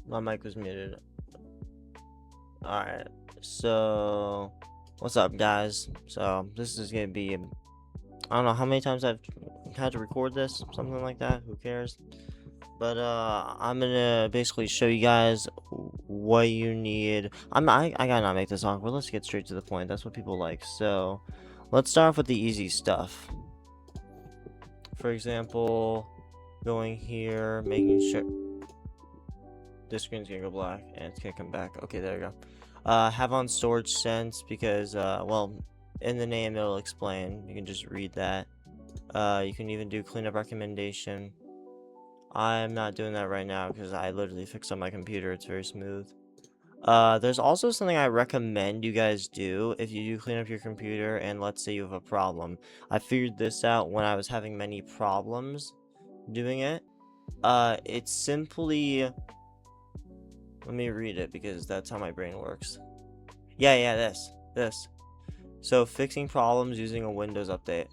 My mic was muted. Alright, so what's up, guys? So this is gonna be, I don't know how many times I've had to record this, something like that, who cares? But I'm gonna basically show you guys what you need. I gotta not make this awkward. Let's get straight to the point. That's what people like. So let's start off with the easy stuff. For example, going here, making sure this screen's gonna go black and it's gonna come back. Okay, there you go. Have on storage sense because well, in the name it'll explain. You can just read that. You can even do cleanup recommendation. I'm not doing that right now because I literally fixed on my computer. It's very smooth. There's also something I recommend you guys do if you do clean up your computer and let's say you have a problem. I figured this out when I was having many problems doing it. It's simply, let me read it because that's how my brain works. Yeah, this. So fixing problems using a Windows update.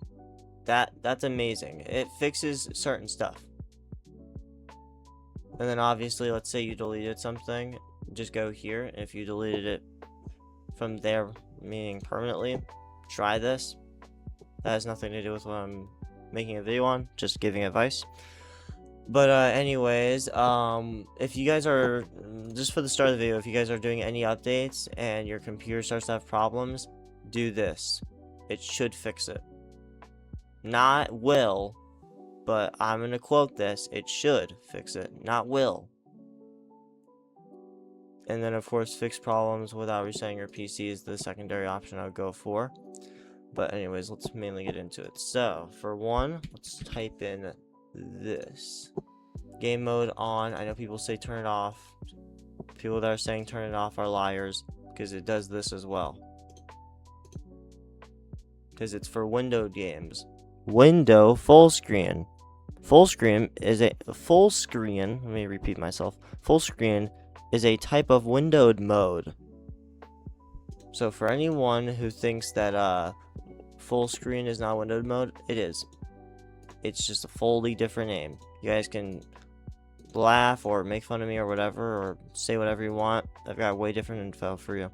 That's amazing. It fixes certain stuff. And then obviously, let's say you deleted something, just go here. And if you deleted it from there, meaning permanently, try this. That has nothing to do with what I'm making a video on, just giving advice. But anyways, if you guys are, just for the start of the video, if you guys are doing any updates and your computer starts to have problems, do this. It should fix it. Not will, but I'm gonna quote this. It should fix it, not will. And then of course, fix problems without resetting your PC is the secondary option I would go for. But anyways, let's mainly get into it. So for one, let's type in this. Game mode on. I know people say turn it off. People that are saying turn it off are liars because it does this as well. Because it's for windowed games. Window full screen. Full screen is a full screen. Let me repeat myself. Full screen is a type of windowed mode. So for anyone who thinks that full screen is not windowed mode, it is. It's just a fully different name. You guys can laugh or make fun of me or whatever, or say whatever you want. I've got way different info for you.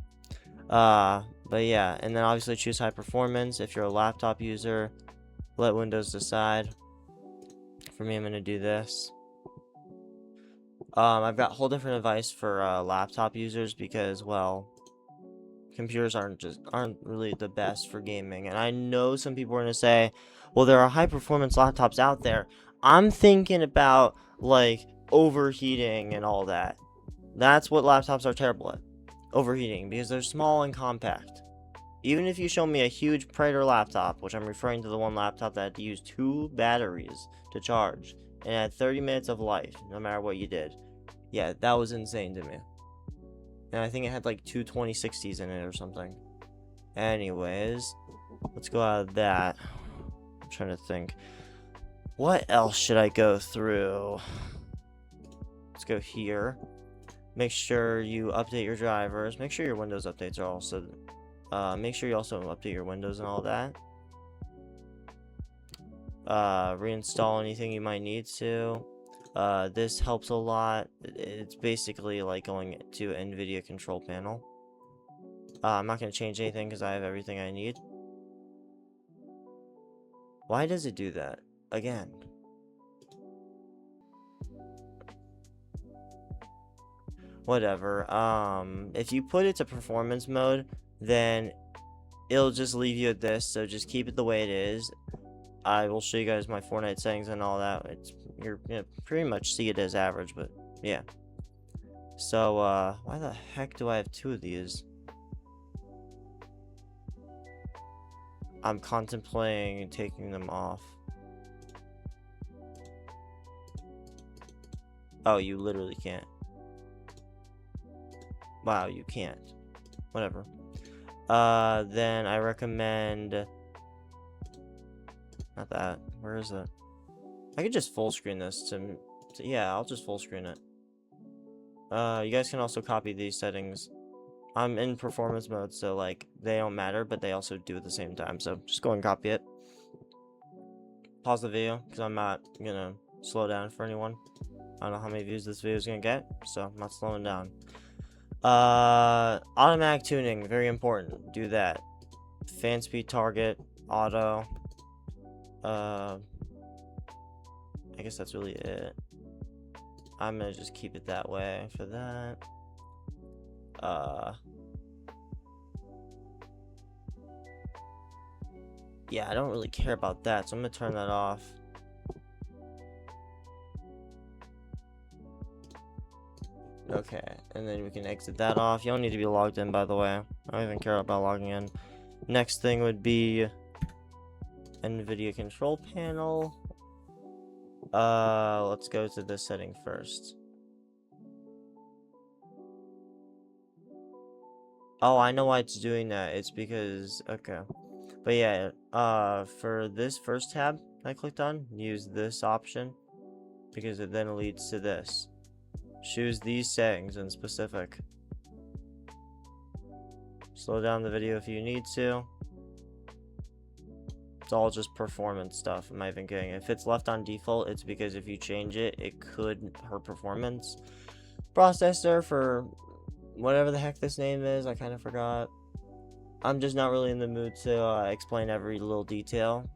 But yeah, and then obviously choose high performance. If you're a laptop user, let Windows decide. For me, I'm gonna do this. I've got whole different advice for laptop users because, well, computers aren't really the best for gaming. And I know some people are gonna say, well, there are high performance laptops out there. I'm thinking about like overheating and all that. That's what laptops are terrible at. Overheating, because they're small and compact. Even if you show me a huge Predator laptop, which I'm referring to the one laptop that had to use 2 batteries to charge, and had 30 minutes of life, no matter what you did. Yeah, that was insane to me. And I think it had like 2 2060s in it or something. Anyways, let's go out of that. I'm trying to think. What else should I go through? Let's go here. Make sure you update your drivers. Make sure your Windows updates are also... make sure you also update your Windows and all that. Reinstall anything you might need to. This helps a lot. It's basically like going to NVIDIA control panel. I'm not going to change anything because I have everything I need. Why does it do that? Again. Whatever. If you put it to performance mode, then it'll just leave you at this, so just keep it the way it is. I will show you guys my Fortnite settings and all that. You're gonna pretty much see it as average, but yeah. So why the heck do I have 2 of these? I'm contemplating taking them off. Oh, you literally can't. Wow, you can't. Whatever. Then I recommend... Not that. Where is it? I could just full screen this to yeah, I'll just full screen it. You guys can also copy these settings. I'm in performance mode, so like they don't matter, but they also do at the same time. So just go and copy it. Pause the video because I'm not gonna slow down for anyone. I don't know how many views this video is gonna get, so I'm not slowing down. Automatic tuning, very important. Do that. Fan speed target, auto. I guess that's really it. I'm gonna just keep it that way for that. Yeah, I don't really care about that, so I'm gonna turn that off. Okay, and then we can exit that off. You don't need to be logged in, by the way. I don't even care about logging in. Next thing would be NVIDIA control panel. Let's go to this setting first. Oh, I know why it's doing that. It's because, okay. But yeah, for this first tab I clicked on, use this option because it then leads to this. Choose these settings in specific. Slow down the video if you need to. It's all just performance stuff. I'm not even kidding. If it's left on default, it's because if you change it, it could hurt performance. Processor for whatever the heck this name is, I kind of forgot. I'm just not really in the mood to explain every little detail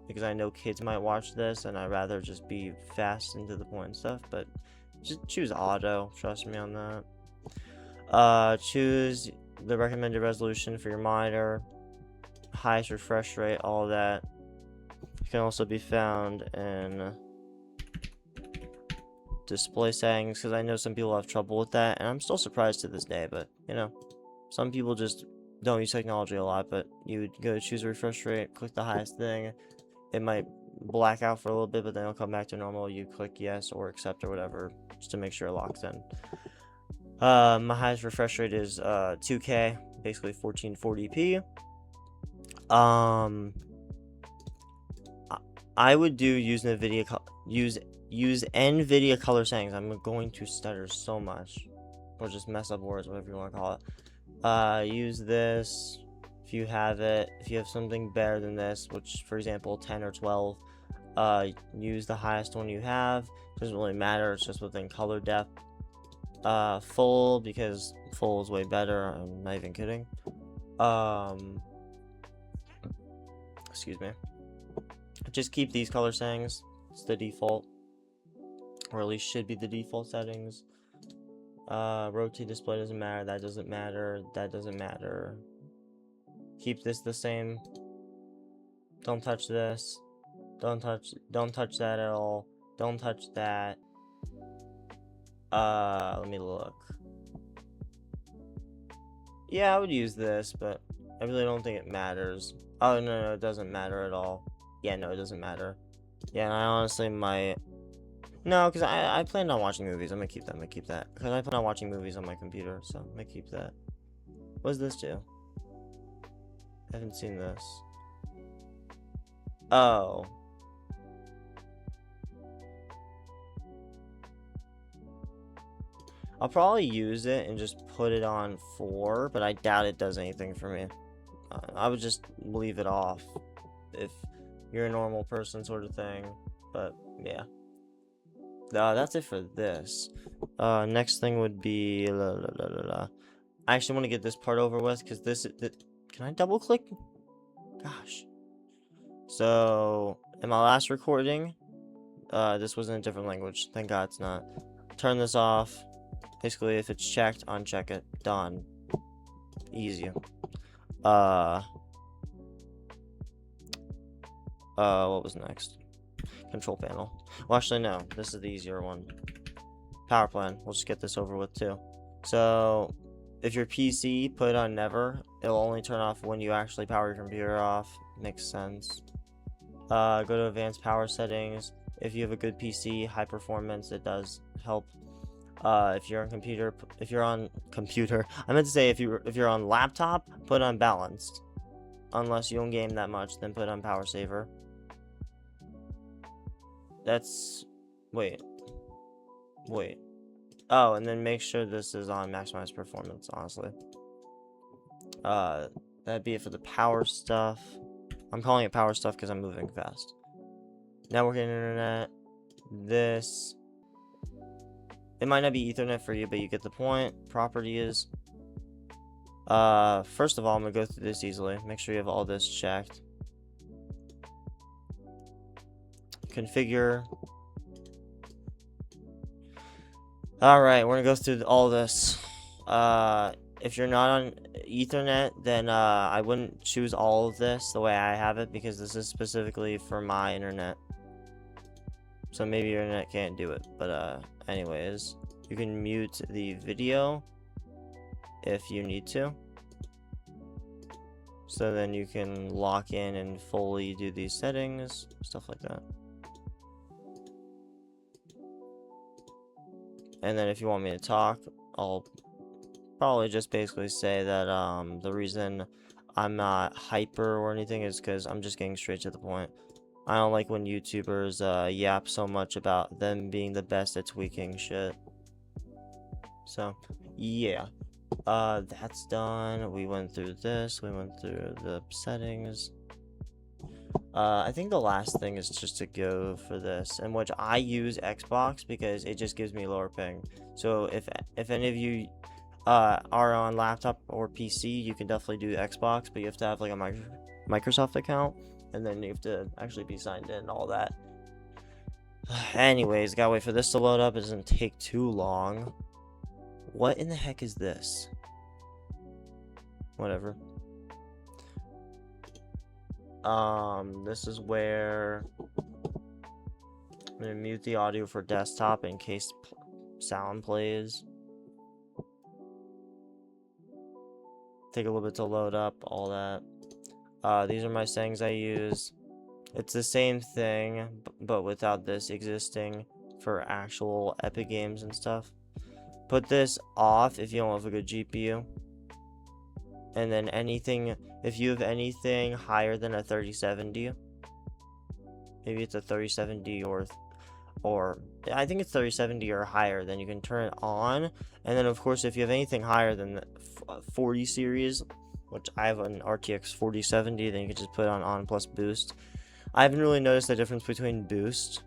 because I know kids might watch this and I'd rather just be fast and to the point and stuff, but just choose auto, trust me on that. Choose the recommended resolution for your monitor, highest refresh rate, all that. It can also be found in display settings because I know some people have trouble with that, and I'm still surprised to this day, but you know, some people just don't use technology a lot. But you would go choose a refresh rate, click the highest thing, it might black out for a little bit, but then it'll come back to normal. You click yes or accept or whatever just to make sure it locks in. My highest refresh rate is 2K, basically 1440p. I would use NVIDIA use NVIDIA color settings. I'm going to stutter so much, or just mess up words, whatever you want to call it. Use this if you have it. If you have something better than this, which for example 10 or 12, use the highest one you have. Doesn't really matter, it's just within color depth. Full, because full is way better. I'm not even kidding. Excuse me. Just keep these color settings. It's the default, or at least should be the default settings. Rotate display doesn't matter. That doesn't matter. That doesn't matter. Keep this the same. Don't touch this. Don't touch that at all. Don't touch that. Let me look. Yeah, I would use this, but I really don't think it matters. Oh, no, it doesn't matter at all. Yeah, no, it doesn't matter. Yeah, and I honestly might... No, because I planned on watching movies. I'm gonna keep that. Because I plan on watching movies on my computer, so I'm gonna keep that. What does this do? I haven't seen this. Oh. I'll probably use it and just put it on 4, but I doubt it does anything for me. I would just leave it off if you're a normal person sort of thing, but yeah. That's it for this. Next thing would be I actually want to get this part over with because can I double click? Gosh. So in my last recording, this was in a different language. Thank God it's not. Turn this off. Basically, if it's checked, uncheck it. Done. Easy. What was next? Control panel. Well, actually, no. This is the easier one. Power plan. We'll just get this over with, too. So, if your PC, put it on never. It'll only turn off when you actually power your computer off. Makes sense. Go to advanced power settings. If you have a good PC, high performance, it does help. If you're on computer, I meant to say if you're on laptop, put on balanced. Unless you don't game that much, then put on power saver. Wait. Oh, and then make sure this is on maximize performance, honestly. That'd be it for the power stuff. I'm calling it power stuff because I'm moving fast. Network and internet. This. It might not be Ethernet for you, but you get the point. Properties. First of all, I'm gonna go through this easily. Make sure you have all this checked. Configure. Alright, we're gonna go through all this. If you're not on Ethernet, then I wouldn't choose all of this the way I have it, because this is specifically for my internet. So maybe your internet can't do it, but anyways, you can mute the video if you need to. So then you can lock in and fully do these settings, stuff like that. And then if you want me to talk, I'll probably just basically say that the reason I'm not hyper or anything is because I'm just getting straight to the point. I don't like when YouTubers yap so much about them being the best at tweaking shit. So, yeah. That's done. We went through this. We went through the settings. I think the last thing is just to go for this, in which I use Xbox because it just gives me lower ping. So if any of you are on laptop or PC, you can definitely do Xbox, but you have to have like a Microsoft account, and then you have to actually be signed in and all that. Anyways, gotta wait for this to load up. It doesn't take too long. What in the heck is this? Whatever. This is where I'm gonna mute the audio for desktop in case sound plays. Take a little bit to load up, all that. These are my settings I use. It's the same thing, but without this existing for actual Epic games and stuff. Put this off if you don't have a good GPU. And then anything, if you have anything higher than a 3070, maybe it's a 3070 or I think it's 3070 or higher, then you can turn it on. And then of course, if you have anything higher than the 40 series, which I have an RTX 4070, then you can just put it on plus boost. I haven't really noticed the difference between boost,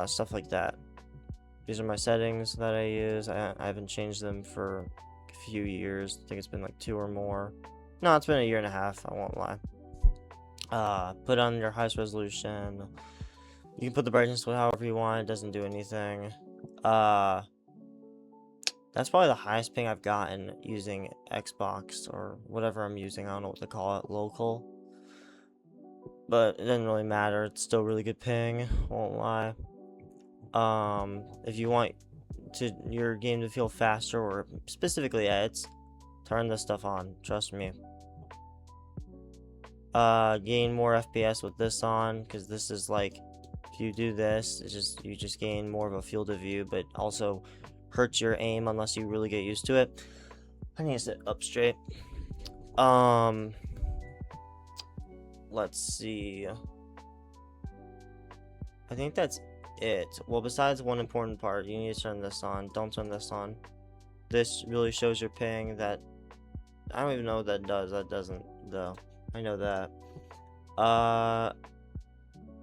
stuff like that. These are my settings that I use. I haven't changed them for a few years. I think it's been like 2 or more. No, it's been a year and a half, I won't lie. Put on your highest resolution. You can put the brightness however you want. It doesn't do anything. That's probably the highest ping I've gotten using Xbox or whatever I'm using. I don't know what to call it, local. But it doesn't really matter. It's still really good ping, won't lie. If you want your game to feel faster, or specifically edits, turn this stuff on. Trust me. Gain more FPS with this on, because this is like, if you do this, you just gain more of a field of view, but also hurts your aim unless you really get used to it. I need to sit up straight. Let's see. I think that's it. Well, besides one important part, you need to turn this on. Don't turn this on. This really shows your ping. That I don't even know what that does. That doesn't, though. I know that.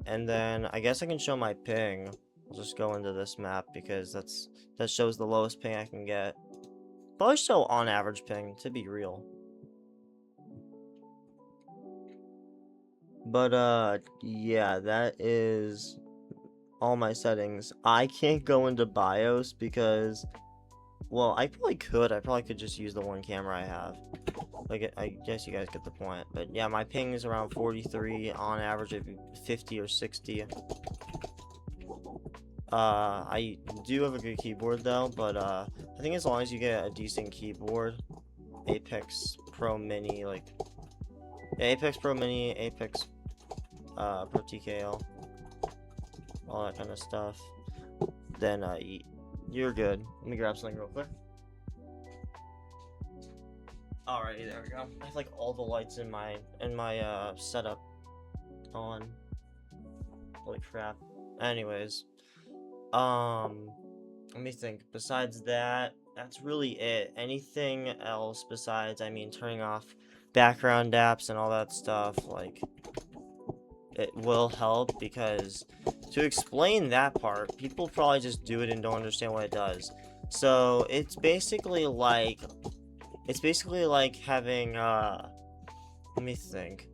And then I guess I can show my ping. I'll just go into this map because that shows the lowest ping I can get. Probably show on average ping, to be real. But yeah, that is all my settings. I can't go into BIOS because, well, I probably could just use the one camera I have. Like, I guess you guys get the point. But yeah, my ping is around 43 on average, of 50 or 60. I do have a good keyboard though, but I think as long as you get a decent keyboard, Apex Pro Mini, like Apex Pro Mini, Apex Pro TKL, all that kind of stuff, then you're good. Let me grab something real quick. Alrighty, there we go. I have like all the lights in my setup on. Holy crap. Anyways, let me think. Besides that, that's really it. Anything else besides, I mean, turning off background apps and all that stuff, like, it will help, because to explain that part, people probably just do it and don't understand what it does. So it's basically like having let me think.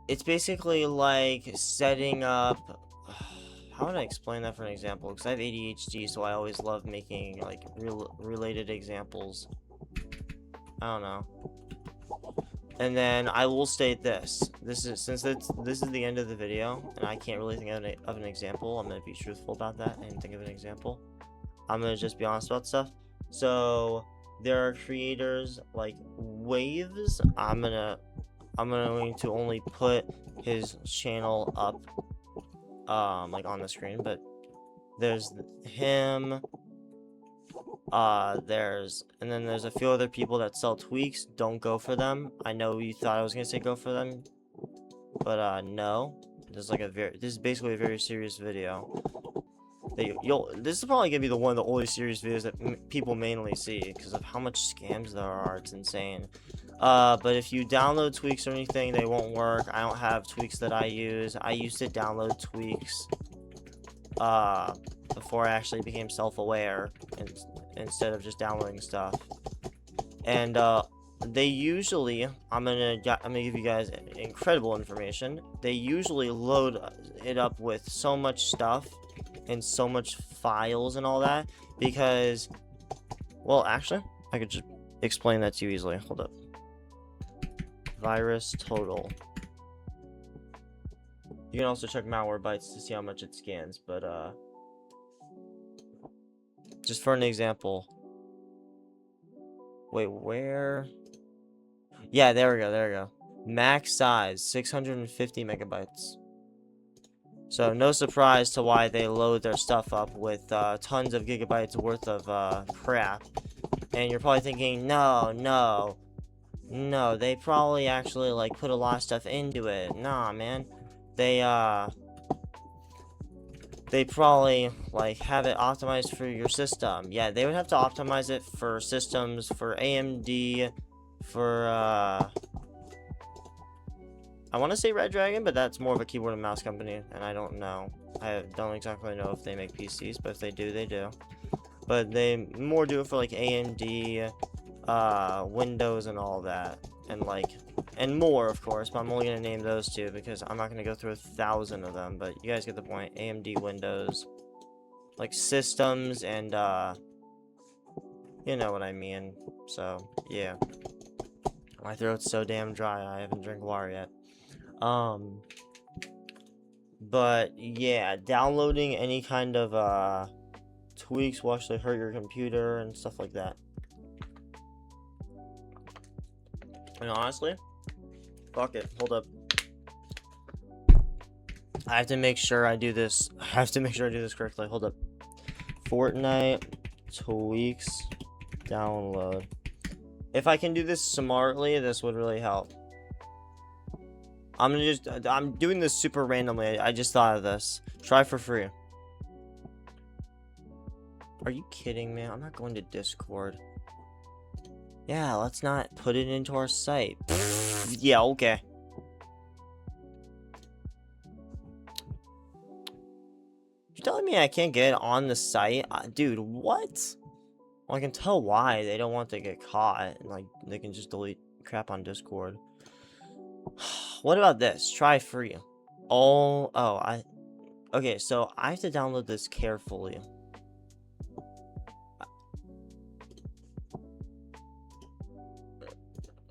It's basically like setting up. How would I explain that for an example? Because I have ADHD, so I always love making like related examples. I don't know. And then I will state this. This is the end of the video, and I can't really think of an example. I'm gonna be truthful about that and think of an example. I'm gonna just be honest about stuff. So there are creators like Waves. I'm going to only put his channel up like on the screen, but there's him, and then there's a few other people that sell tweaks. Don't go for them. I know you thought I was gonna say go for them, but no. This is basically a very serious video. This is probably gonna be one of the only serious videos that people mainly see because of how much scams there are. It's insane. But if you download tweaks or anything, they won't work. I don't have tweaks that I use. I used to download tweaks before I actually became self-aware, and instead of just downloading stuff. And they usually, I'm gonna give you guys incredible information. They usually load it up with so much stuff and so much files and all that, because, well, actually, I could just explain that to you easily. Hold up. Virus total. You can also check Malwarebytes to see how much it scans, but just for an example. Wait, where? Yeah, there we go. Max size 650 megabytes. So no surprise to why they load their stuff up with tons of gigabytes worth of crap. And you're probably thinking, no, they probably actually like put a lot of stuff into it. Nah, man. They probably like have it optimized for your system. Yeah, they would have to optimize it for systems, for AMD, for I want to say Red Dragon, but that's more of a keyboard and mouse company, and I don't know. I don't exactly know if they make PCs, but if they do, they do. But they more do it for like AMD, Windows, and all that, and more, of course. But I'm only gonna name those two because I'm not gonna go through 1,000 of them. But you guys get the point. AMD, Windows, like systems, and you know what I mean. So yeah, my throat's so damn dry. I haven't drank water yet. But yeah, downloading any kind of tweaks will actually hurt your computer and stuff like that. And honestly, fuck it. Hold up. I have to make sure I do this. Correctly. Hold up. Fortnite tweaks download. If I can do this smartly, this would really help. I'm doing this super randomly. I just thought of this. Try for free. Are you kidding me? I'm not going to Discord. Yeah, let's not put it into our site. Yeah, okay. You're telling me I can't get it on the site? Dude, what? Well, I can tell why. They don't want to get caught. And, like, they can just delete crap on Discord. What about this? Try free. Okay, so I have to download this carefully.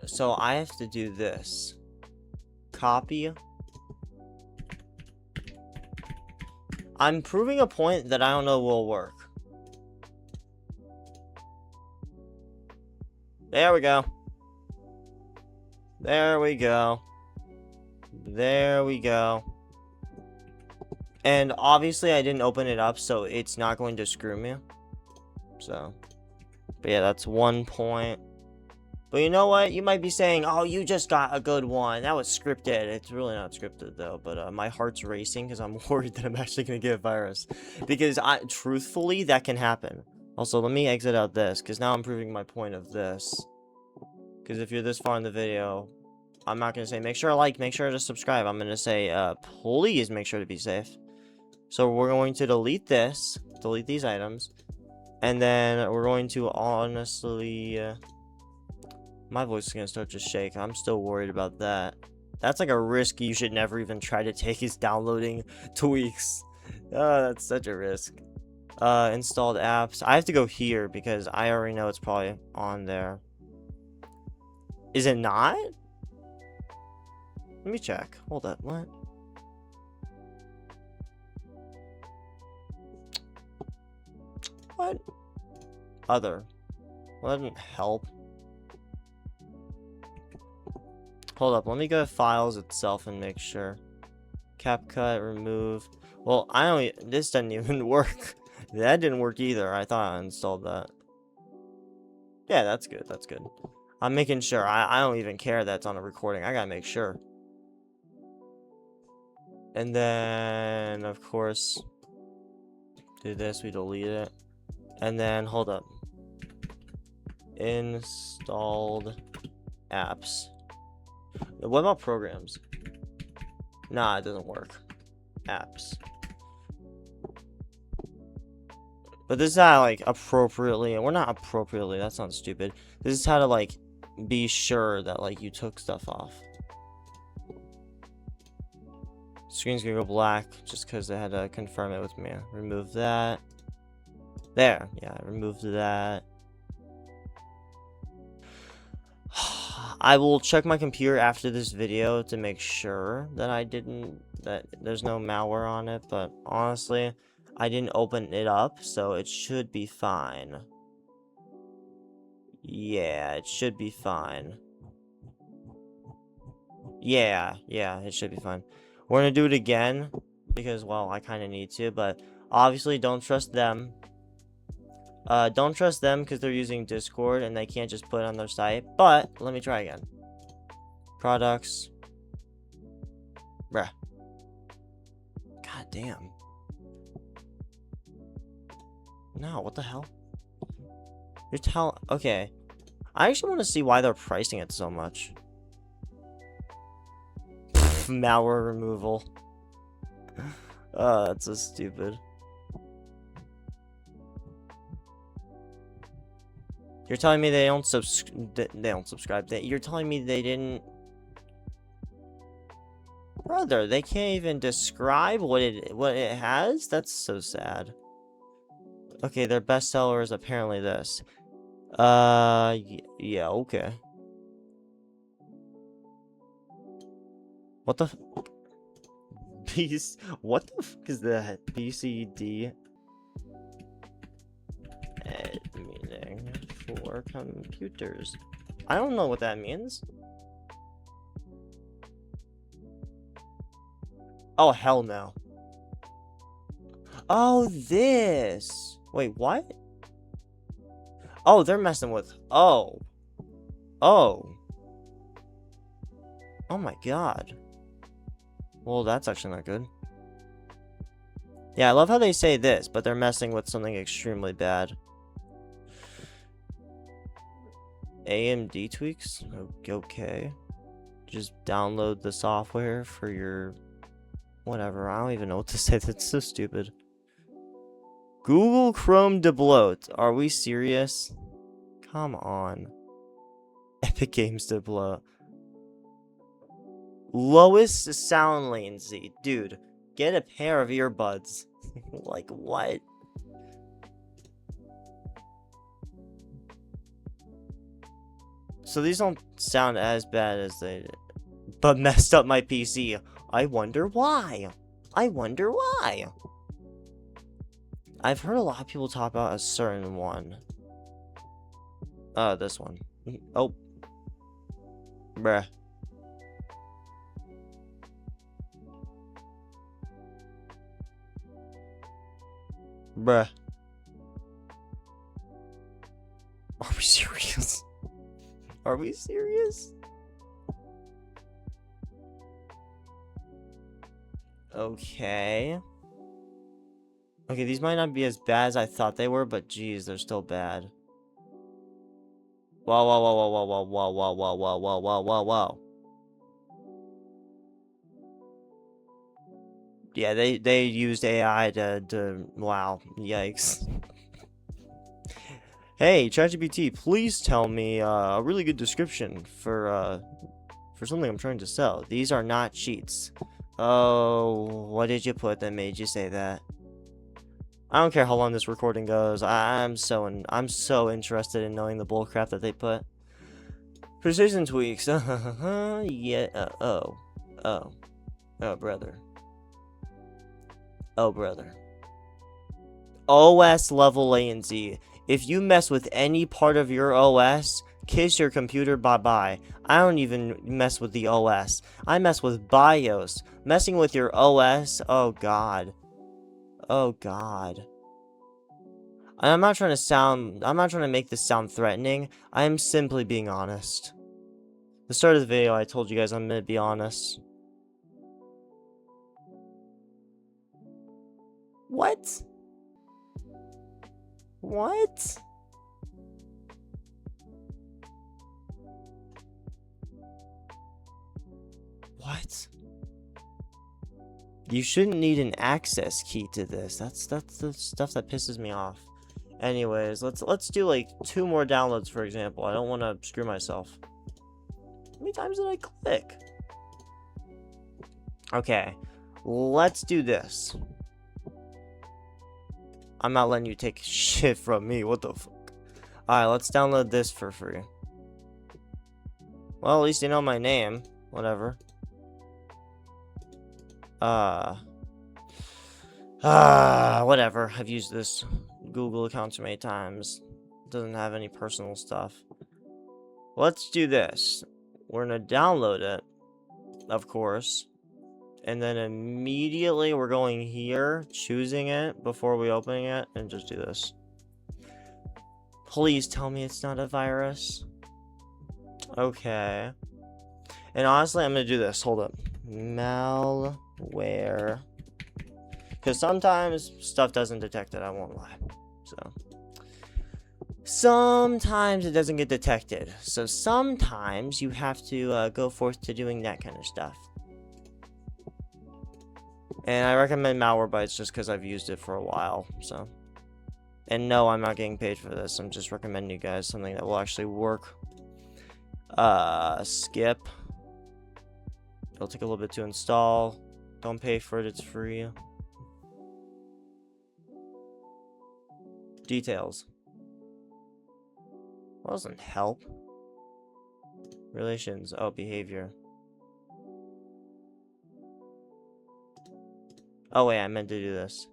So I have to do this. Copy. I'm proving a point that I don't know will work. There we go. There we go. There we go. And obviously I didn't open it up, so it's not going to screw me. So, but yeah, that's 1 point. But you know what? You might be saying, oh, you just got a good one. That was scripted. It's really not scripted, though. But my heart's racing because I'm worried that I'm actually going to get a virus. Because, truthfully, that can happen. Also, let me exit out this, because now I'm proving my point of this. Because if you're this far in the video, I'm not gonna say make sure to like, make sure to subscribe. I'm gonna say please make sure to be safe. So we're going to delete this, delete these items, and then we're going to honestly my voice is gonna start to shake. I'm still worried about that. That's like a risk you should never even try to take, is downloading tweaks. Oh, that's such a risk. Installed apps. I have to go here because I already know it's probably on there. Is it not? Let me check. Hold up. What? What? Other. Well, that didn't help. Hold up. Let me go to files itself and make sure. CapCut, remove. Well, I don't. This doesn't even work. That didn't work either. I thought I installed that. Yeah, that's good. That's good. I'm making sure. I don't even care that's on a recording. I gotta make sure. And then, of course, do this. We delete it. And then, hold up. Installed apps. What about programs? Nah, it doesn't work. Apps. But this is how, like, appropriately, and we're not appropriately, that sounds stupid. This is how to, like, be sure that, like, you took stuff off. Screen's gonna go black just because they had to confirm it with me. Remove that. There. Yeah, remove that. I will check my computer after this video to make sure that that there's no malware on it, but honestly, I didn't open it up, so it should be fine. Yeah, it should be fine. Yeah, it should be fine. We're gonna do it again, because, well, I kind of need to, but obviously don't trust them. Don't trust them because they're using Discord and they can't just put it on their site, but let me try again. Products. Bruh. God damn. No, what the hell? Okay. I actually want to see why they're pricing it so much. Malware removal. That's so stupid. You're telling me they don't subscribe. You're telling me they didn't. Brother, they can't even describe what it has? That's so sad. Okay, their bestseller is apparently this. Yeah, okay. What the what the fuck is that? BCD meaning for computers. I don't know what that means. Oh, hell no. Oh, this. Wait, what? Oh, they're messing with. Oh. Oh my god. Well, that's actually not good. Yeah, I love how they say this, but they're messing with something extremely bad. AMD tweaks? Okay. Just download the software for your... Whatever, I don't even know what to say. That's so stupid. Google Chrome to bloat. Are we serious? Come on. Epic Games to bloat. Lowest sound latency. Dude, get a pair of earbuds. Like, what? So these don't sound as bad as they did. But messed up my PC. I wonder why. I wonder why. I've heard a lot of people talk about a certain one. This one. Oh. Bruh. Bruh. Are we serious? Are we serious? Okay. Okay, these might not be as bad as I thought they were, but geez, they're still bad. Whoa, whoa, whoa, whoa, whoa, whoa, whoa, whoa, whoa, whoa, whoa, whoa, whoa, whoa. Yeah, they used AI to wow, yikes. Hey, ChatGPT, please tell me a really good description for something I'm trying to sell. These are not cheats. Oh, what did you put that made you say that? I don't care how long this recording goes. I'm so interested in knowing the bullcrap that they put. Precision tweaks. Yeah. Oh, brother. Oh, brother. OS level latency. If you mess with any part of your OS, kiss your computer bye-bye. I don't even mess with the OS. I mess with BIOS. Messing with your OS, oh god. Oh god. I'm not trying to make this sound threatening. I am simply being honest. The start of the video, I told you guys I'm gonna be honest. What? What? What? You shouldn't need an access key to this. That's the stuff that pisses me off. Anyways, let's do like 2 more downloads, for example. I don't want to screw myself. How many times did I click? Okay, let's do this. I'm not letting you take shit from me. What the fuck? Alright, let's download this for free. Well, at least you know my name. Whatever. Whatever. I've used this Google account too many times. It doesn't have any personal stuff. Let's do this. We're gonna download it, of course. And then immediately we're going here, choosing it before we opening it, and just do this. Please tell me it's not a virus. Okay. And honestly, I'm gonna do this. Hold up. Malware. Because sometimes stuff doesn't detect it, I won't lie. So sometimes it doesn't get detected. So sometimes you have to go forth to doing that kind of stuff. And I recommend Malwarebytes just because I've used it for a while, so. And no, I'm not getting paid for this. I'm just recommending you guys something that will actually work. Skip. It'll take a little bit to install. Don't pay for it, it's free. Details. Well, doesn't help. Relations. Oh, behavior. Oh wait, I meant to do this.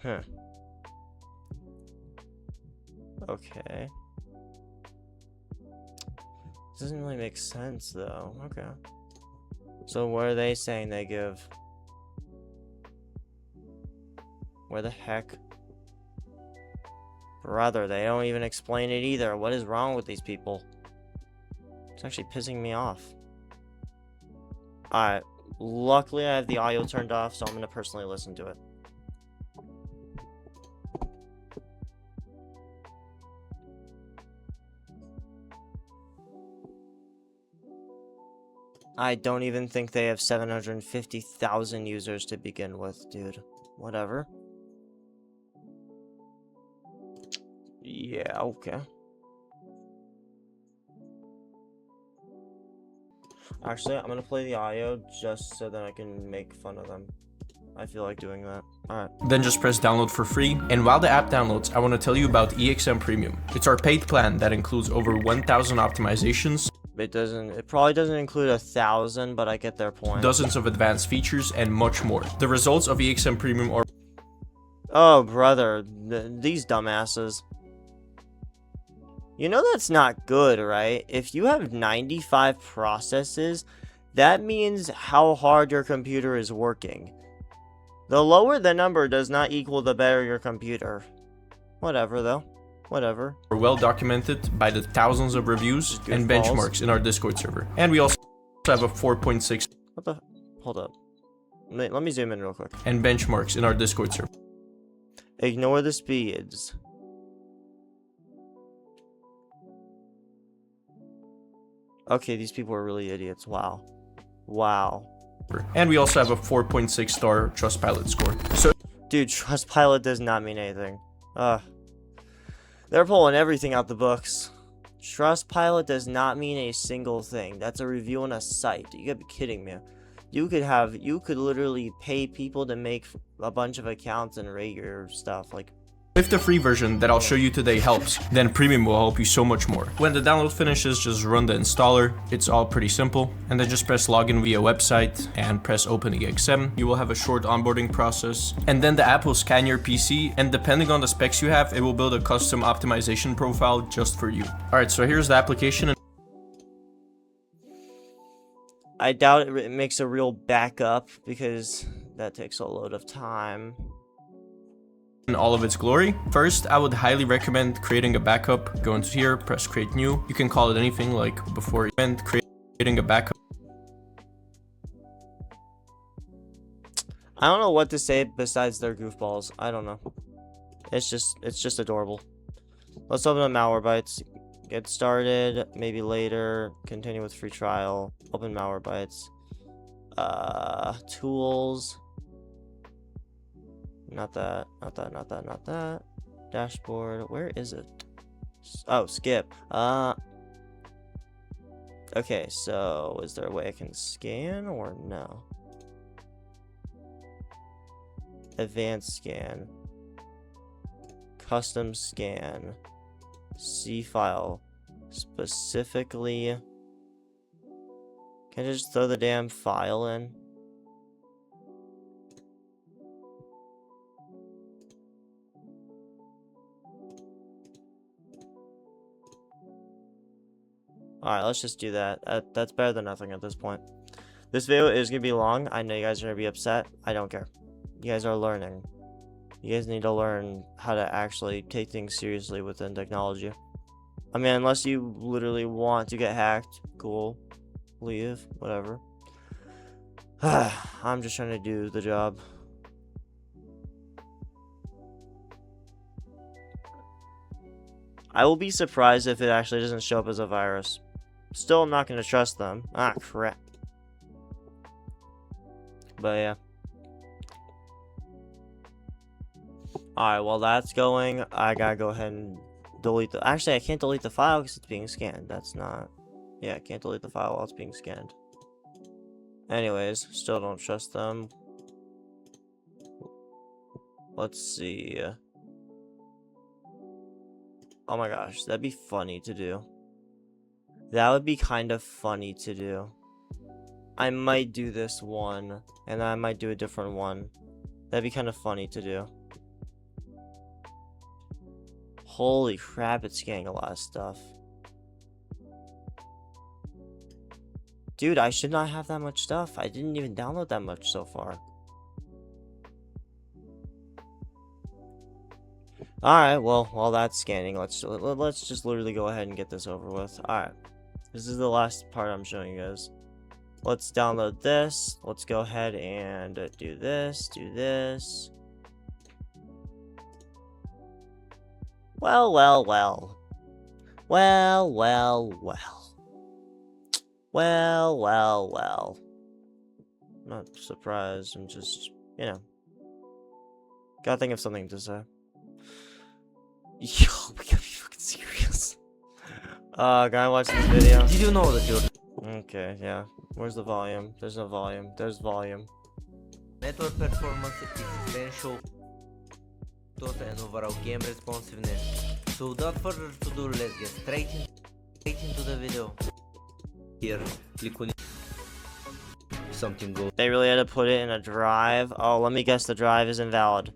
Huh. Okay. Doesn't really make sense though. Okay. So what are they saying they give? Where the heck? Brother, they don't even explain it either. What is wrong with these people? It's actually pissing me off. Alright. Luckily, I have the audio turned off, so I'm going to personally listen to it. I don't even think they have 750,000 users to begin with, dude. Whatever. Yeah, okay. Actually, I'm gonna play the audio just so that I can make fun of them. I feel like doing that. Alright. Then just press download for free. And while the app downloads, I want to tell you about EXM Premium. It's our paid plan that includes over 1,000 optimizations. It probably doesn't include 1,000, but I get their point. Dozens of advanced features and much more. The results of EXM Premium are... Oh, brother. These dumbasses. You know that's not good, right? If you have 95 processes, that means how hard your computer is working. The lower the number does not equal the better your computer. Whatever, though. Whatever. Are well documented by the thousands of reviews and benchmarks in our Discord server. And we also have a 4.6... What the... Hold up. Let me zoom in real quick. And benchmarks in our Discord server. Ignore the speeds. Okay, these people are really idiots. Wow. Wow. And we also have a 4.6 star Trustpilot score. So, dude, Trustpilot does not mean anything. They're pulling everything out the books. Trustpilot does not mean a single thing. That's a review on a site. You gotta be kidding me. You could literally pay people to make a bunch of accounts and rate your stuff. Like, if the free version that I'll show you today helps, then premium will help you so much more. When the download finishes, just run the installer. It's all pretty simple. And then just press login via website and press open EXM. You will have a short onboarding process. And then the app will scan your PC, and depending on the specs you have, it will build a custom optimization profile just for you. Alright, so here's the application. I doubt it makes a real backup because that takes a load of time. In all of its glory. First, I would highly recommend creating a backup. Go into here, press create new. You can call it anything like before event, creating a backup. I don't know what to say besides their goofballs. I don't know. It's just adorable. Let's open up Malwarebytes. Get started, maybe later. Continue with free trial. Open Malwarebytes. Tools. Not that. Dashboard. Where is it? Oh, skip. Okay, so is there a way I can scan or no? Advanced scan. Custom scan. C file. Specifically. Can I just throw the damn file in? Alright, let's just do that. That's better than nothing at this point. This video is going to be long. I know you guys are going to be upset. I don't care. You guys are learning. You guys need to learn how to actually take things seriously within technology. I mean, unless you literally want to get hacked, cool. Leave, whatever. I'm just trying to do the job. I will be surprised if it actually doesn't show up as a virus. Still, I'm not going to trust them. Ah, crap. But yeah. Alright, while that's going, I gotta go ahead and delete the... Actually, I can't delete the file because it's being scanned. That's not... Yeah, I can't delete the file while it's being scanned. Anyways, still don't trust them. Let's see. Oh my gosh, that'd be funny to do. That would be kind of funny to do. I might do this one, and then I might do a different one. That'd be kind of funny to do. Holy crap, it's scanning a lot of stuff. Dude, I should not have that much stuff. I didn't even download that much so far. Alright, well, while that's scanning, let's just literally go ahead and get this over with. Alright. This is the last part I'm showing you guys. Let's download this. Let's go ahead and do this, do this. Well. Well. I'm not surprised. I'm just, you know. Gotta think of something to say. Yo, we gotta be fucking serious. Gotta watch this video. Did you know that your Okay, yeah. Where's the volume? There's no volume. There's volume. network performance is essential to an overall game responsiveness? So without further ado, let's get straight into the video. Here, click on it. Something goes. They really had to put it in a drive. Oh, let me guess, the drive is invalid.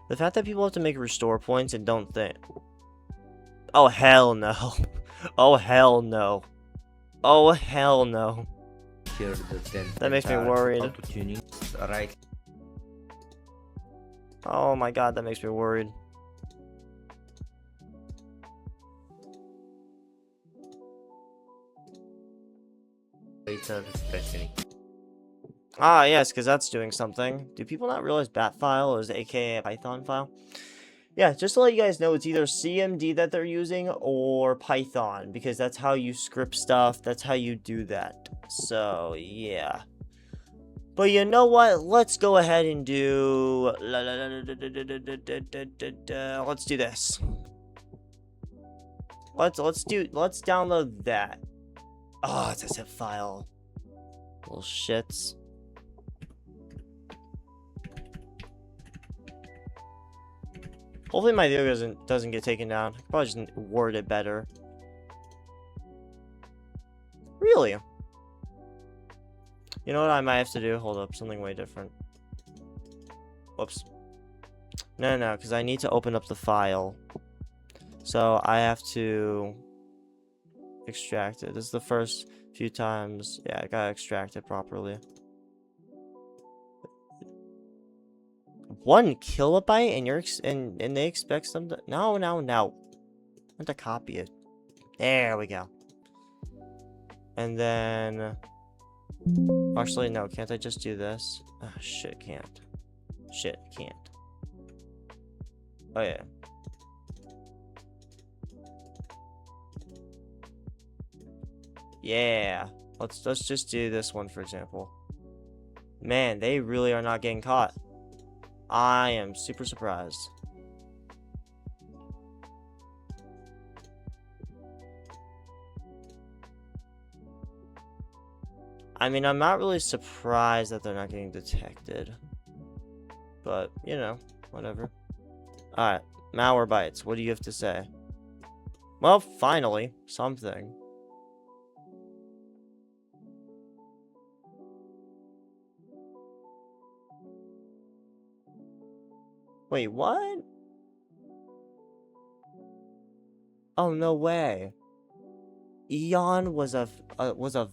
The fact that people have to make restore points and don't think. Oh, hell no. Oh, hell no. Oh, hell no. Here the 10 That makes me worried. auto-tuning. Right. Oh my god, that makes me worried. Pressing. Ah, yes, because that's doing something. Do people not realize bat file is aka a Python file? Yeah, just to let you guys know, it's either CMD that they're using or Python, because that's how you script stuff. That's how you do that. So, yeah. But you know what? Let's go ahead and do... Let's do this. Let's download that. Oh, it's a zip file. Little shits. Hopefully my video doesn't get taken down. I could probably just word it better. Really? You know what I might have to do? Hold up, something way different. Whoops. No, because I need to open up the file. So I have to extract it. This is the first few times. Yeah, I gotta extract it properly. 1 kilobyte, and they expect some to... No. I want to copy it. There we go. And then... Actually, no. Can't I just do this? Oh, shit, can't. Shit, can't. Oh, yeah. Yeah. Let's just do this one, for example. Man, they really are not getting caught. I am super surprised. I mean, I'm not really surprised that they're not getting detected. But, you know, whatever. Alright, malware bites. What do you have to say? Well, finally, something. Wait, what? Oh, no way. Eon was a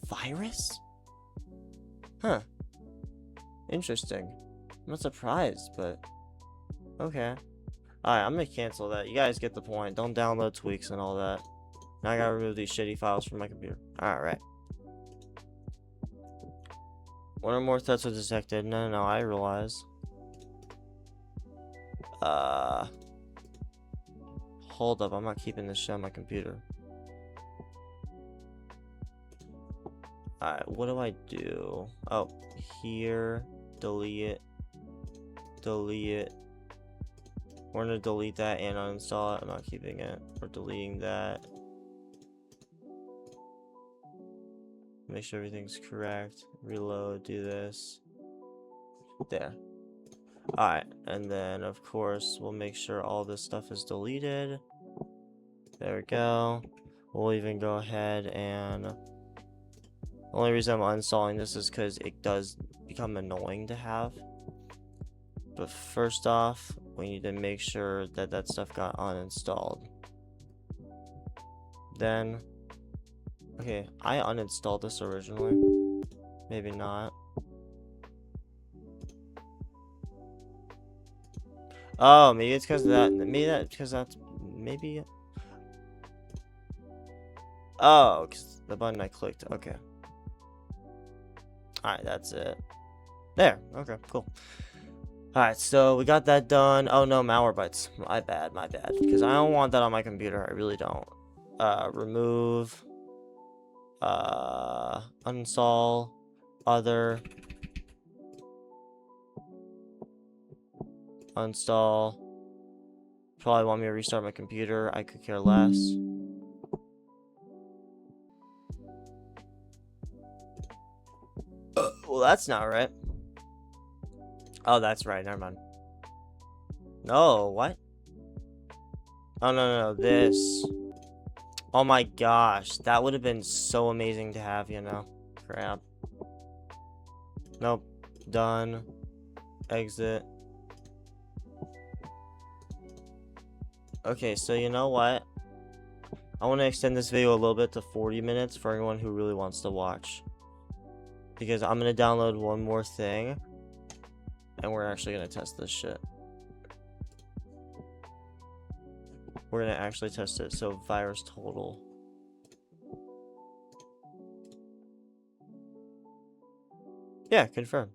virus? Huh. Interesting. I'm not surprised, but okay. Alright, I'm gonna cancel that. You guys get the point. Don't download tweaks and all that. Now I gotta remove these shitty files from my computer. Alright. One or more threats were detected. No, I realize. Hold up, I'm not keeping this shit on my computer. Alright, what do I do? Oh, here, delete it. Delete it. We're gonna delete that and uninstall it. I'm not keeping it. We're deleting that. Make sure everything's correct. Reload, do this. There. Alright, and then of course we'll make sure all this stuff is deleted. There we go. We'll even go ahead and... The only reason I'm uninstalling this is because it does become annoying to have. But first off, we need to make sure that that stuff got uninstalled. Then... Okay, I uninstalled this originally. Maybe not. Oh, maybe it's because of that. Maybe. Oh, because the button I clicked. Okay. Alright, that's it. There. Okay, cool. Alright, so we got that done. Oh no, malware bites. My bad. Because I don't want that on my computer. I really don't. Remove. Uninstall. Other. Uninstall. Probably want me to restart my computer. I could care less. Well, that's not right. Oh, that's right. Never mind. No, what? Oh, no, this. Oh my gosh. That would have been so amazing to have, you know. Crap. Nope. Done. Exit. Okay, so you know what? I want to extend this video a little bit to 40 minutes for anyone who really wants to watch. Because I'm going to download one more thing. And we're actually going to test this shit. We're going to actually test it. So, virus total. Yeah, confirm.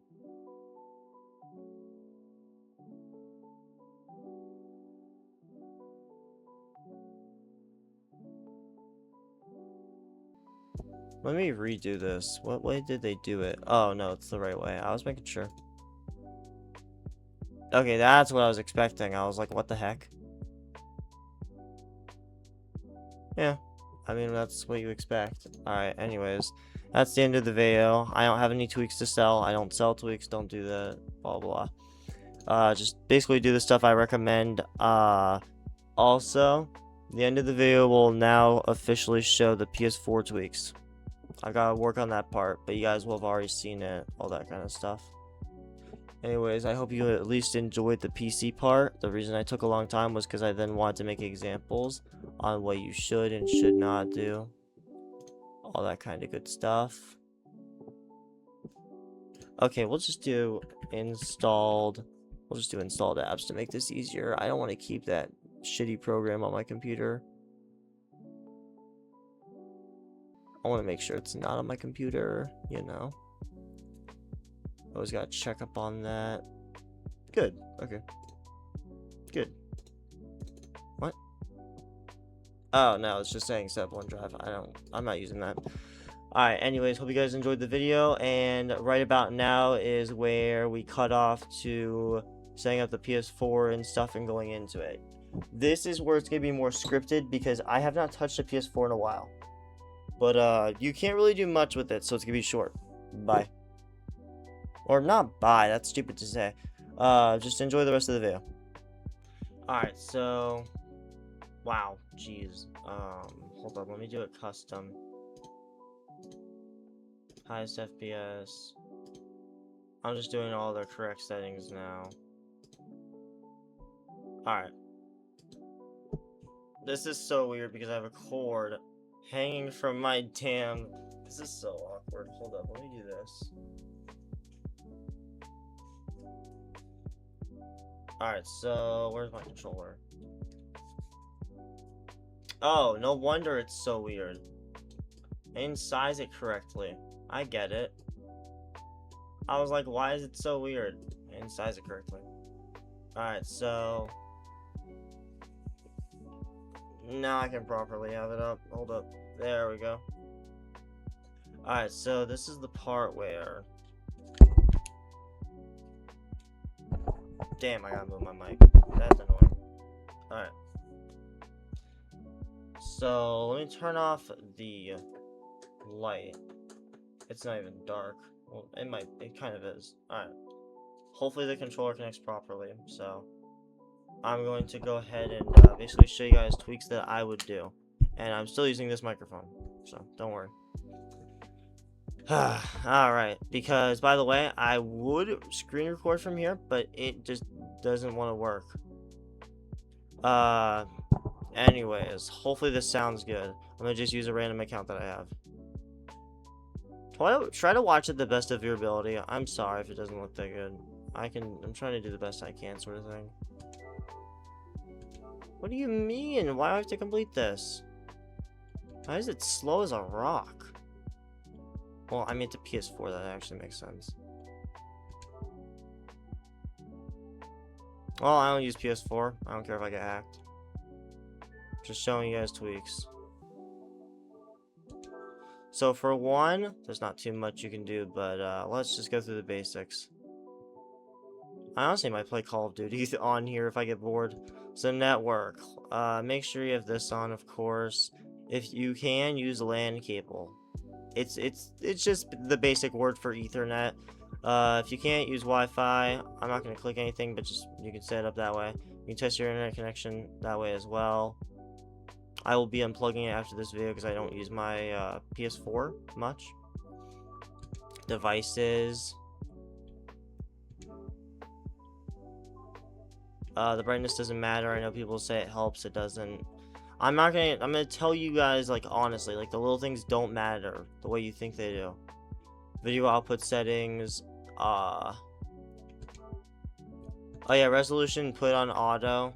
Let me redo this. What way did they do it? Oh, no, it's the right way. I was making sure. Okay, that's what I was expecting. I was like, what the heck? Yeah. I mean, that's what you expect. Alright, anyways. That's the end of the video. I don't have any tweaks to sell. I don't sell tweaks. Don't do that. Blah, blah. Just basically do the stuff I recommend. Also, the end of the video will now officially show the PS4 tweaks. I gotta work on that part, but you guys will have already seen it, all that kind of stuff. Anyways, I hope you at least enjoyed the PC part. The reason I took a long time was because I then wanted to make examples on what you should and should not do. All that kind of good stuff. Okay, we'll just do installed. We'll just do installed apps to make this easier. I don't want to keep that shitty program on my computer. I want to make sure it's not on my computer, you know. Always gotta check up on that. Good. Okay. Good. What? Oh no, it's just saying set up OneDrive. I'm not using that. Alright, anyways, hope you guys enjoyed the video, and right about now is where we cut off to setting up the PS4 and stuff and going into it. This is where it's gonna be more scripted because I have not touched a PS4 in a while. But you can't really do much with it, so it's gonna be short. Bye. Or not bye, that's stupid to say. Just enjoy the rest of the video. Alright, so wow, jeez. Hold on, let me do it custom. Highest FPS. I'm just doing all the correct settings now. Alright. This is so weird because I have a cord hanging from my damn... This is so awkward. Hold up, let me do this. Alright, so where's my controller? Oh, no wonder it's so weird. I didn't size it correctly. I get it. I was like, why is it so weird? I didn't size it correctly. Alright, so... now I can properly have it up. Hold up. There we go. Alright, so this is the part where... damn, I gotta move my mic. That's annoying. Alright. So, let me turn off the light. It's not even dark. Well, it kind of is. Alright. Hopefully the controller connects properly, so... I'm going to go ahead and basically show you guys tweaks that I would do. And I'm still using this microphone, so don't worry. Alright, because by the way, I would screen record from here, but it just doesn't want to work. Anyways, hopefully this sounds good. I'm gonna just use a random account that I have. Try to watch it the best of your ability. I'm sorry if it doesn't look that good. I'm trying to do the best I can, sort of thing. What do you mean? Why do I have to complete this? Why is it slow as a rock? Well, I mean, it's a PS4, that actually makes sense. Well, I don't use PS4. I don't care if I get hacked. Just showing you guys tweaks. So for one, there's not too much you can do, but let's just go through the basics. I honestly might play Call of Duty on here if I get bored. So network. Make sure you have this on, of course. If you can, use LAN cable. It's just the basic word for Ethernet. If you can't, use Wi-Fi. I'm not going to click anything, but just you can set it up that way. You can test your internet connection that way as well. I will be unplugging it after this video because I don't use my PS4 much. Devices. The brightness doesn't matter. I know people say it helps. It doesn't. I'm gonna tell you guys, like, honestly, like, the little things don't matter the way you think they do. Video output settings. Oh yeah, resolution, put on auto.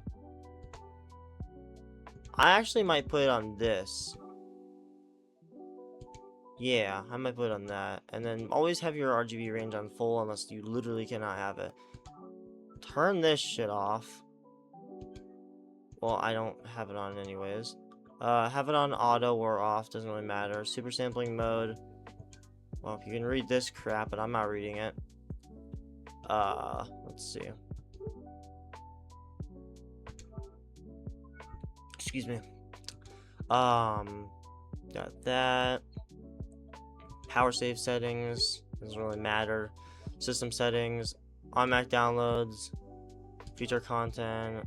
I actually might put it on this. Yeah, I might put it on that. And then always have your RGB range on full unless you literally cannot have it. Turn this shit off. Well, I don't have it on anyways. Have it on auto or off, doesn't really matter. Super sampling mode. Well, if you can read this crap, but I'm not reading it. Let's see. Excuse me. Got that. Power save settings, doesn't really matter. System settings, automatic downloads, feature content.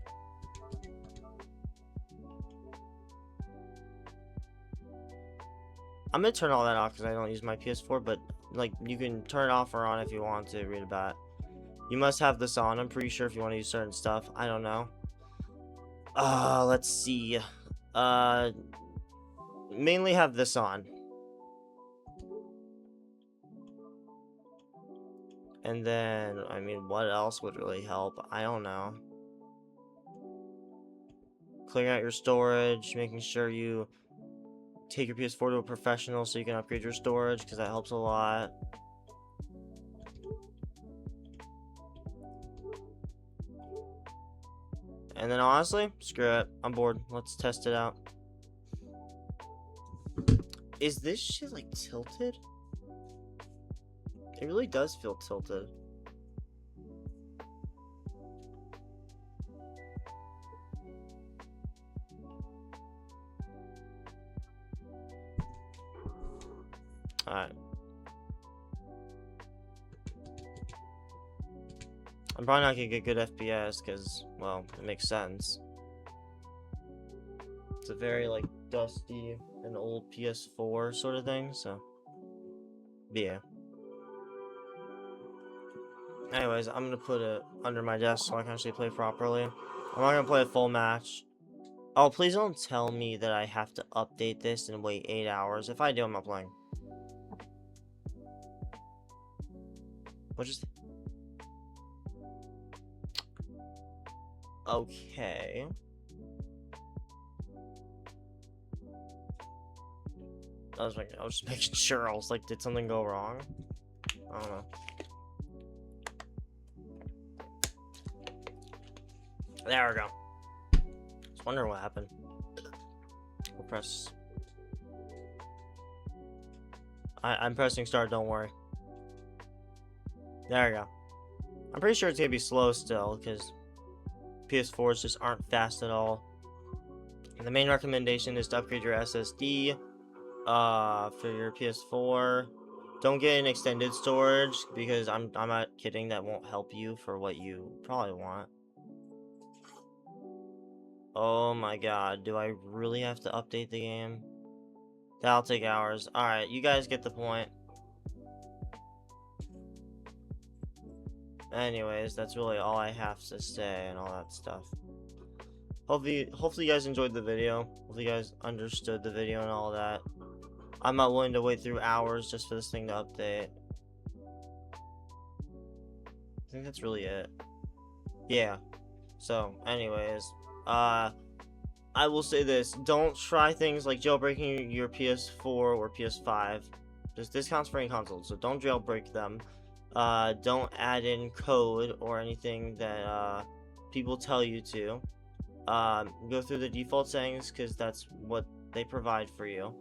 I'm gonna turn all that off because I don't use my PS4, but like you can turn it off or on if you want to read about it. You must have this on, I'm pretty sure, if you want to use certain stuff. I don't know. Let's see. Mainly have this on. And then, I mean, what else would really help? I don't know. Clearing out your storage, making sure you take your PS4 to a professional so you can upgrade your storage, because that helps a lot. And then honestly, screw it. I'm bored. Let's test it out. Is this shit like tilted? It really does feel tilted. Alright. I'm probably not gonna get good FPS because, well, it makes sense. It's a very, like, dusty and old PS4 sort of thing, so. But yeah. Anyways, I'm gonna put it under my desk so I can actually play properly. I'm not gonna play a full match. Oh, please don't tell me that I have to update this and wait 8 hours. If I do, I'm not playing. What just... Okay. I was just making sure. I was like, did something go wrong? I don't know. There we go. Just wondering what happened. We'll press. I'm pressing start, don't worry. There we go. I'm pretty sure it's gonna be slow still, because PS4s just aren't fast at all. And the main recommendation is to upgrade your SSD for your PS4. Don't get an extended storage, because I'm not kidding, that won't help you for what you probably want. Oh my god, do I really have to update the game? That'll take hours. Alright, you guys get the point. Anyways, that's really all I have to say and all that stuff. Hopefully you guys enjoyed the video. Hopefully you guys understood the video and all that. I'm not willing to wait through hours just for this thing to update. I think that's really it. Yeah. So, anyways, I will say this: don't try things like jailbreaking your PS4 or PS5. This counts for any console, so don't jailbreak them. Don't add in code or anything that people tell you to. Go through the default settings, because that's what they provide for you.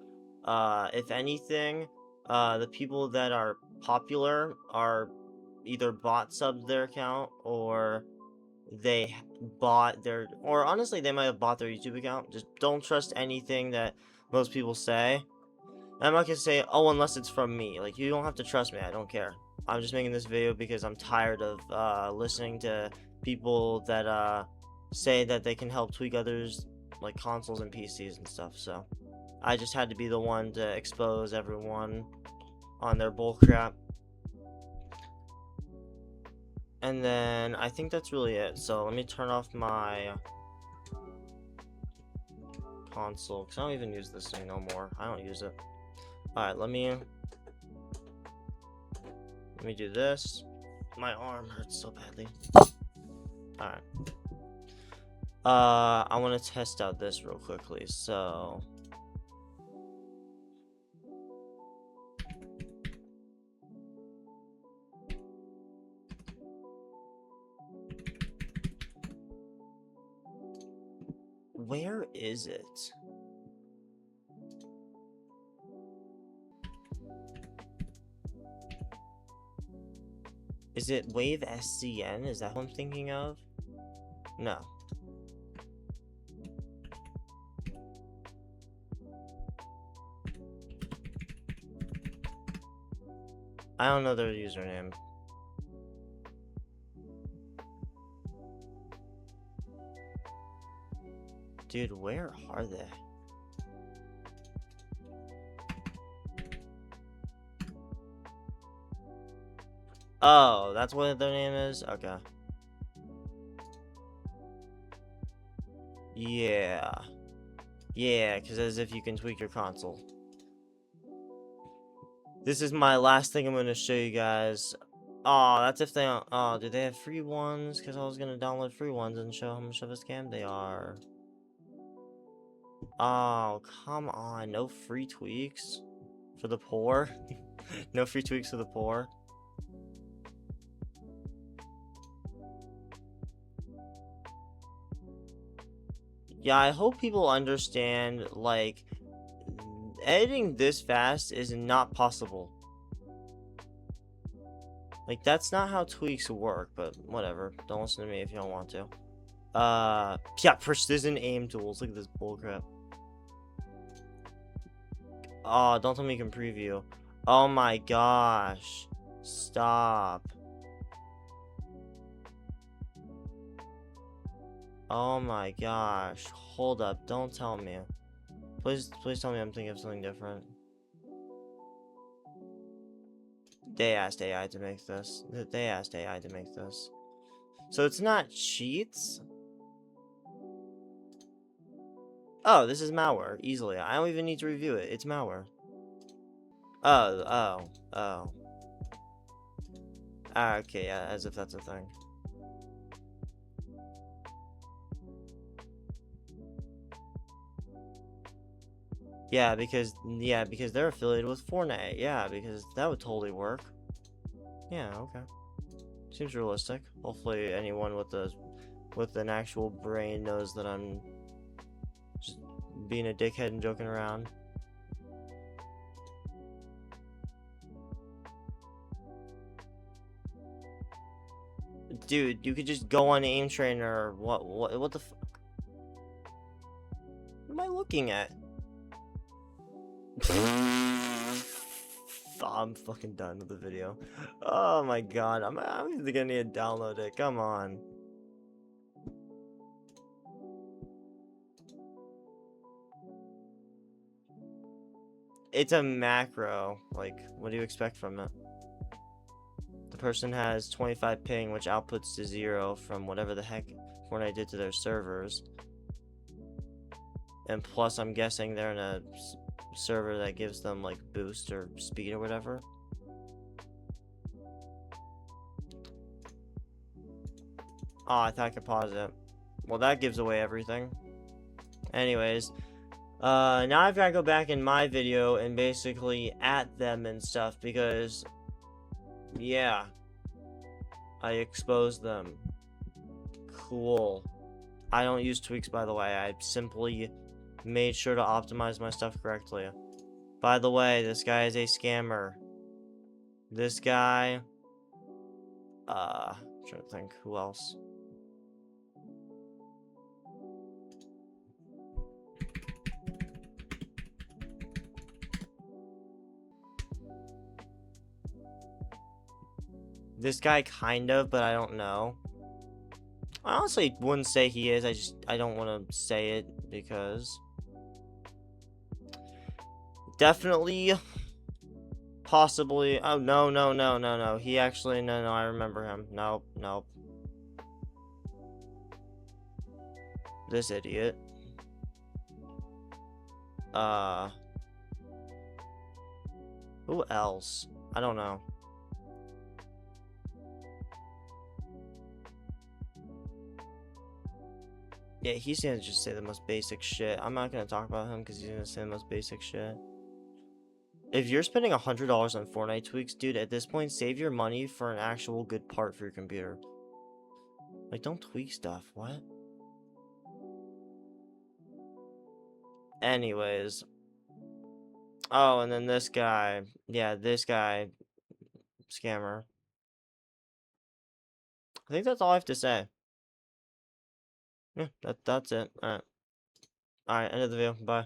If anything, the people that are popular are either bot subbed their account, or they bought their, or honestly they might have bought their YouTube account. Just don't trust anything that most people say. And I'm not gonna say, oh, unless it's from me. Like, you don't have to trust me, I don't care. I'm just making this video because I'm tired of listening to people that say that they can help tweak others, like consoles and PCs and stuff. So I just had to be the one to expose everyone on their bullcrap. And then I think that's really it. So let me turn off my console, because I don't even use this thing no more. I don't use it. Alright, let me do this. My arm hurts so badly. Alright. I want to test out this real quickly, so... Where is it? Is it Wave SCN? Is that what I'm thinking of? No. I don't know their username. Dude, where are they? Oh, that's what their name is? Okay. Yeah. Yeah, because as if you can tweak your console. This is my last thing I'm going to show you guys. Oh, that's if they... Oh, do they have free ones? Because I was going to download free ones and show how much of a scam they are. Oh, come on. No free tweaks for the poor? No free tweaks for the poor? Yeah, I hope people understand, like, editing this fast is not possible. Like, that's not how tweaks work, but whatever. Don't listen to me if you don't want to. Yeah, precision aim tools. Look at this bullcrap. Oh, don't tell me you can preview. Oh my gosh. Stop. Oh my gosh. Hold up. Don't tell me. Please tell me I'm thinking of something different. They asked AI to make this. They asked AI to make this. So it's not cheats? Oh, this is malware. Easily. I don't even need to review it. It's malware. Oh. Ah, okay, yeah, as if that's a thing. Yeah, because they're affiliated with Fortnite. Yeah, because that would totally work. Yeah, okay. Seems realistic. Hopefully anyone with an actual brain knows that I'm just being a dickhead and joking around. Dude, you could just go on Aim Trainer. What the fuck? What am I looking at? I'm fucking done with the video. Oh my god, I'm either gonna need to download it. Come on. It's a macro. Like, what do you expect from it? The person has 25 ping, which outputs to 0 from whatever the heck Fortnite did to their servers. And plus, I'm guessing they're in a server that gives them, like, boost or speed or whatever. Oh, I thought I could pause it. Well, that gives away everything. Anyways, now I've got to go back in my video and basically at them and stuff because, yeah, I exposed them. Cool. I don't use tweaks, by the way. I simply made sure to optimize my stuff correctly. By the way, this guy is a scammer. This guy, I'm trying to think who else. This guy kind of, but I don't know. I honestly wouldn't say he is. I don't want to say it because definitely, possibly. Oh no. He actually no. I remember him. Nope. This idiot. Who else? I don't know. Yeah, he's gonna just say the most basic shit. I'm not gonna talk about him because he's gonna say the most basic shit. If you're spending $100 on Fortnite tweaks, dude, at this point, save your money for an actual good part for your computer. Like, don't tweak stuff. What? Anyways. Oh, and then this guy. Yeah, this guy. Scammer. I think that's all I have to say. Yeah, that's it. Alright. Alright, end of the video. Bye.